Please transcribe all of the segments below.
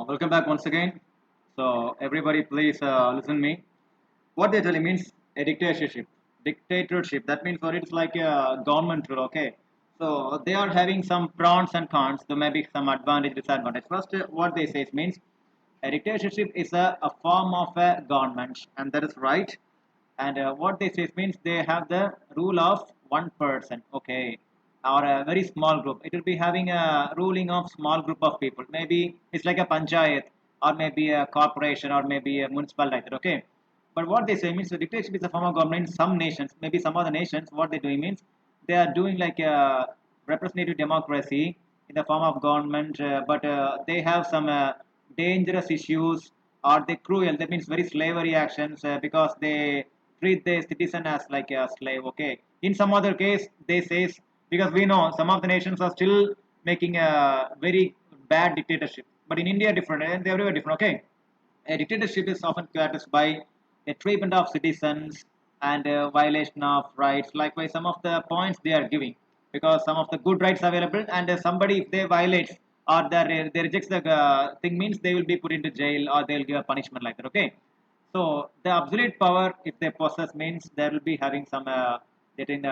Welcome back once again. So everybody, please listen me. What they tell means a dictatorship. Dictatorship. That means for it's like a government rule. Okay. So they are having some pros and cons. There may be some advantage, disadvantage. First, what they say means a dictatorship is a form of a government, and that is right. And what they say means they have the rule of one person. Okay, or a very small group. It will be having a ruling of small group of people. Maybe it's like a panchayat, or maybe a corporation, or maybe a municipality like that. Okay, but what they say means the dictatorship is a form of government in some nations. Maybe some other nations, what they doing means they are doing like a representative democracy in the form of government, but they have some dangerous issues, or they cruel. That means very slavery actions because they treat the citizen as like a slave. Okay, in some other case they says, because we know some of the nations are still making a very bad dictatorship, but in India different, and everywhere different. Okay, a dictatorship is often characterized by a treatment of citizens and a violation of rights. Likewise, some of the points they are giving, because some of the good rights available, and somebody if they violate or they rejects the thing means they will be put into jail or they will give a punishment like that. Okay, so the absolute power if they possess means they will be having some getting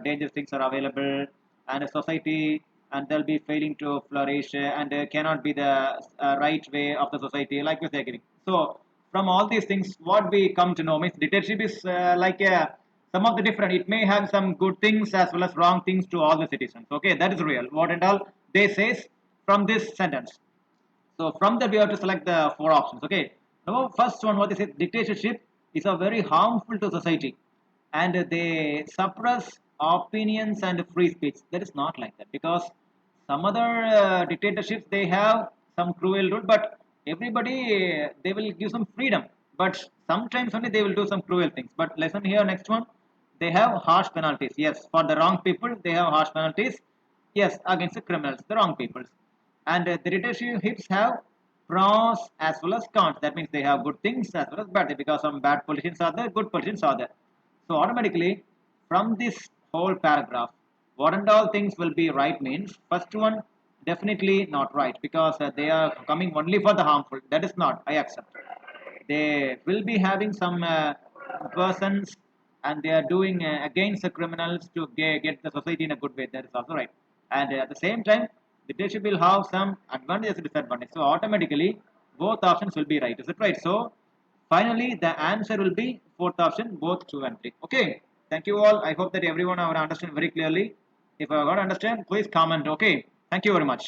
dangerous things are available, and a society and they'll be failing to flourish, and cannot be the right way of the society like they're giving. So from all these things what we come to know means dictatorship is like some of the different, it may have some good things as well as wrong things to all the citizens. Okay, that is real what and all they says from this sentence. So from that we have to select the four options. Okay. Now first one, what they say, dictatorship is a very harmful to society, and they suppress opinions and free speech. That is not like that, because some other dictatorships they have some cruel rule, but everybody they will give some freedom. But sometimes only they will do some cruel things. But lesson here, next one, they have harsh penalties. Yes, for the wrong people they have harsh penalties. Yes, against the criminals, the wrong people. And the dictatorships have pros as well as cons. That means they have good things as well as bad things, because some bad politicians are there, good politicians are there. So automatically from this whole paragraph, what and all things will be right means first one definitely not right, because they are coming only for the harmful. That is not, I accept. They will be having some persons, and they are doing against the criminals to get the society in a good way. That is also right. And at the same time, the dictatorship will have some advantages and disadvantages. So automatically, both options will be right. Is it right? So finally, the answer will be fourth option, both 2 and 3. Okay. Thank you all. I hope that everyone will understand very clearly. If I got to understand, please comment. Okay. Thank you very much.